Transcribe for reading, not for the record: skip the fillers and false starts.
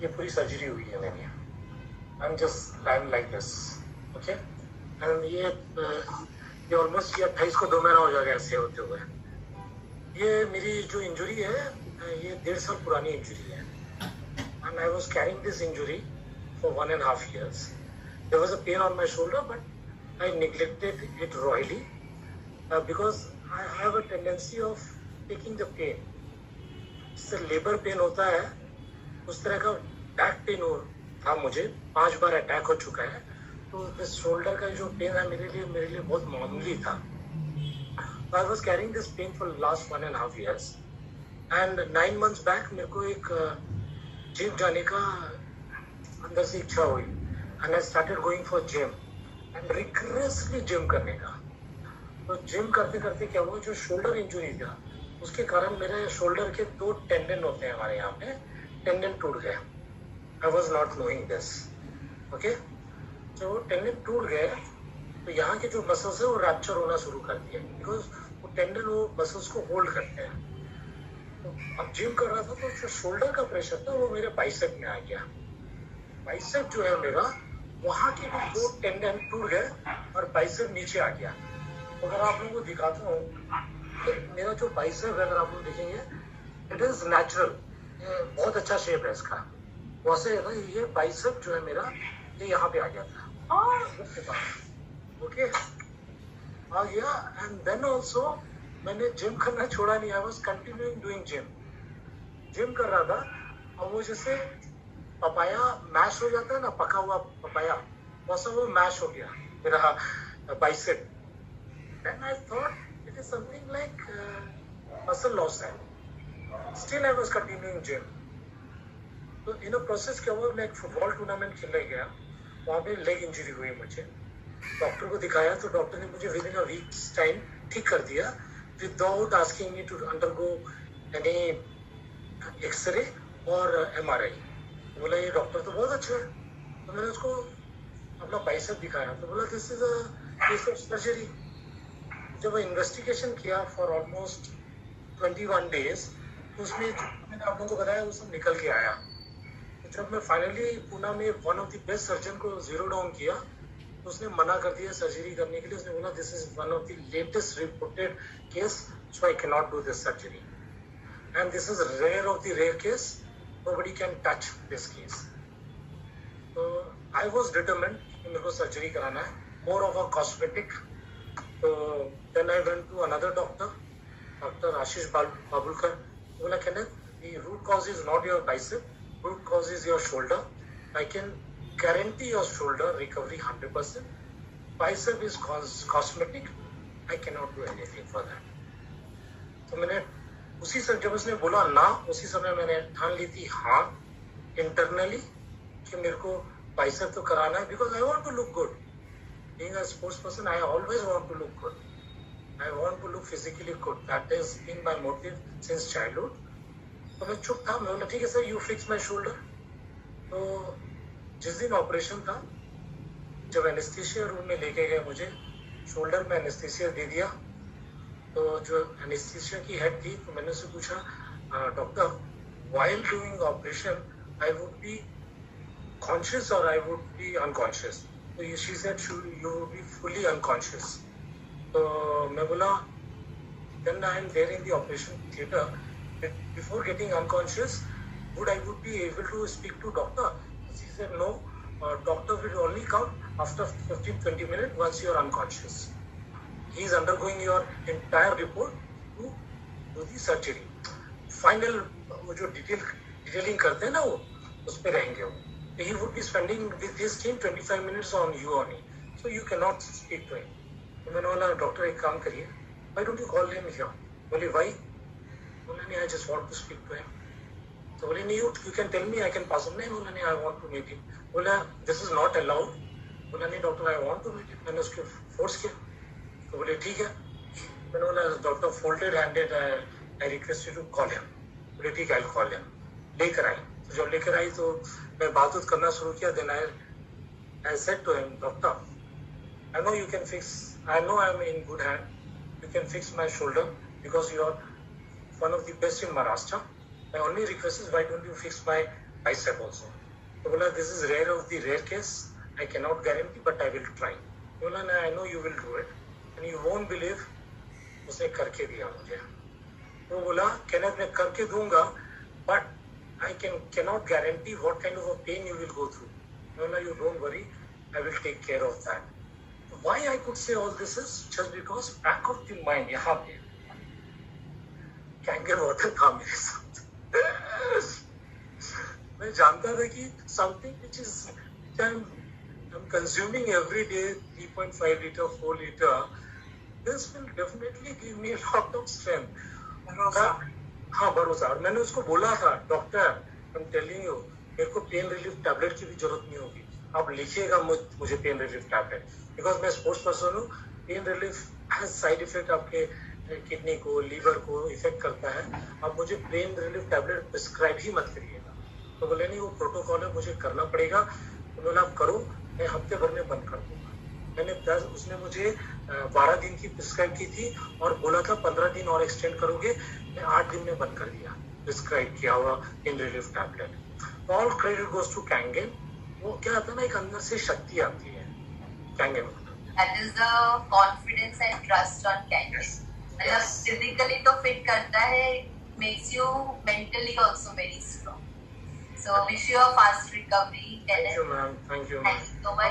ये पूरी सर्जरी हुई है मेरी। I am just lying like this, okay. And ये ऑलमोस्ट ये 28 को 2 महीना हो जाएगा ऐसे होते हुए। ये मेरी जो इंजरी है ये 1.5 साल पुरानी इंजरी है। And I was carrying this injury for 1.5 years. There was a pain on my shoulder, but I neglected it royally because I have a tendency of taking the pain. जिससे labour pain होता है उस तरह का back pain था मुझे, 5 बार attack हो चुका है। तो इस शोल्डर का जो पेन है मेरे लिए बहुत मामूली था। I was carrying this pain for last 1.5 years. And 9 months back मेरे को एक जिम जाने का अंदर से इच्छा हुई। And I started going for gym and rigorously gym करने का। तो जिम करते करते क्या हुआ, जो शोल्डर इंजरी था उसके कारण मेरे शोल्डर के 2 टेंडन होते हैं हमारे यहाँ पे, टेंडन टूट गए। I was not knowing this, okay? जब वो टेंडन टूट गए तो यहाँ के जो मसल्स है वो रैप्चर होना शुरू कर दिए, बिकॉज वो टेंडन वो मसल्स को होल्ड करते हैं। तो अब जिम कर रहा था तो जो शोल्डर का प्रेशर था वो मेरे बाइसेप में आ गया। बाइसेप जो है मेरा, वहाँ के भी 2 टेंडन टूट गए और बाइसेप नीचे आ गया। तो अगर आप लोगों को दिखाता हूँ तो मेरा जो बाइसेप है, अगर आप लोग देखेंगे, इट इज नेचुरल, बहुत अच्छा शेप है इसका। वैसे ये बाइसेप जो है मेरा, ये यहाँ पे आ गया था, ओके, आ गया। एंड देन ऑल्सो मैंने जिम करना छोड़ा नहीं, आई वॉज कंटिन्यूइंग डूइंग जिम कर रहा था। और वो जैसे पपाया मैश हो जाता है ना, पका हुआ पपाया, वैसा वो मैश हो गया मेरा bicep. Then I thought it is something like muscle loss है। Still I was continuing gym. तो इन अ प्रोसेस क्या हुआ, मैं एक फुटबॉल टूर्नामेंट खेलने गया, वहाँ पे लेग इंजरी हुई मुझे। डॉक्टर को दिखाया तो डॉक्टर ने मुझे within a weeks time ठीक कर दिया, without asking me to undergo any x-ray और MRI। बोला ये डॉक्टर तो बहुत अच्छा है। तो मैंने उसको अपना बाइसेप दिखाया तो बोला this is a case of surgery. जब इन्वेस्टिगेशन किया फॉर ऑलमोस्ट 21 डेज, तो उसमें मैंने आप लोगों को बताया वो सब निकल के आया। तो जब मैं फाइनली पुणे में one of the best surgeon को जीरो डाउन किया तो उसने मना कर दिया सर्जरी करने के लिए। उसने बोला this is one of the latest reported case, so I can not do this surgery and this is rare of the rare case, nobody can touch this case. तो आई वॉज डिटरमिन्ड कि मेरे को surgery कराना है, more of a cosmetic. तो then I went to another doctor Ashish Babulkar. बोला Kenneth, the root cause is not your bicep, root cause is your shoulder. I can guarantee your shoulder recovery 100%. Bicep is cosmetic. I cannot do anything for that. तो मैंने उसी समय जब उसने बोला ना, उसी समय मैंने ठान ली थी हाँ इंटरनली कि मेरे को बाइसेप तो कराना है, because I want to look good. Being a sports person, I always want to look good. I want to look physically good. That has been my motive since childhood. तो मैं चुप था, मैं बोला ठीक है sir, you fix my shoulder। तो जिस दिन ऑपरेशन था, जब एनेस्थीसिया रूम में लेके गए मुझे, शोल्डर में एनेस्थीसिया दे दिया। तो जो एनेस्थीसिया की हेड थी, तो मैंने उससे पूछा doctor, while doing operation I would be conscious or I would be unconscious? तो she said you would be fully unconscious। तो मैं बोला then I am there in the operation theater, before getting unconscious would be able to speak to doctor? She said no, doctor will only come after 15-20 minutes once you are unconscious. He is undergoing your entire report to do the surgery. Final वो जो detailing करते हैं ना, वो उस पे रहेंगे वो। He would be spending with his team 25 minutes on you only, so you cannot speak to him। तो मैंने बोला डॉक्टर एक काम करिए, why don't you call him here? बोले व्हाई? बोला नहीं, I just want to speak to him. तो बोले नहीं, you can tell me, I can pass on. नहीं, बोला नहीं, I want to meet him. बोला दिस इज नॉट अलाउड। बोला नहीं doctor, I want to meet him. मैंने उसको फोर्स किया। तो बोले ठीक है। मैंने बोला doctor folded handed, I request you to call him. बोले ठीक है, आई कॉल हिम। लेकर आई। तो जब लेकर आई तो मैं बात करना शुरू किया। Then I said to him, doctor, I know you can fix, I know I am in good hand. You can fix my shoulder because you are one of the best in Maharashtra. My only request is why don't you fix my bicep also. तो बोला this is rare of the rare case, I can not guarantee but I will try. बोला ना I know you will do it and you won't believe, उसने करके दिया मुझे। तो बोला केनेथ मैं करके दूंगा but I cannot guarantee what kind of a pain you will go through. No, you don't worry. I will take care of that. Why I could say all this is just because back of the mind यहाँ पे कैंगर water था मेरे साथ। मैं जानता था कि something which is I'm consuming every day 3.5 liter, 4 liter, this will definitely give me a lot of strength. हाँ भरोसा। और मैंने उसको बोला था doctor I am telling you मेरे को पेन रिलीफ टैबलेट की भी जरूरत नहीं होगी, आप लिखिएगा मुझे पेन रिलीफ टैबलेट, बिकॉज मैं स्पोर्ट्स पर्सन हूँ। पेन रिलीफ साइड इफेक्ट आपके किडनी को, लीवर को इफेक्ट करता है, आप मुझे पेन रिलीफ टैबलेट प्रिस्क्राइब ही मत करिएगा। तो बोले नहीं वो प्रोटोकॉल है, मुझे करना पड़ेगा। तो बोला आप करो, मैं हफ्ते भर में बंद कर दूंगा। मैंने उसने मुझे 12 दिन की प्रिस्क्राइब की थी और बोला था 15 दिन और एक्सटेंड करोगे, मैं 8 दिन में बंद कर दिया प्रिस्क्राइब किया हुआ pain relief tablet. All credit goes to कैंगन। वो क्या आता है ना, एक अंदर से शक्ति आती है Kangen. That is the confidence and trust on Kangen. मतलब physically तो fit करता है, makes you mentally also very strong. So wish you a fast recovery. Thank you, ma'am. Thank you, ma'am. Thank you so much.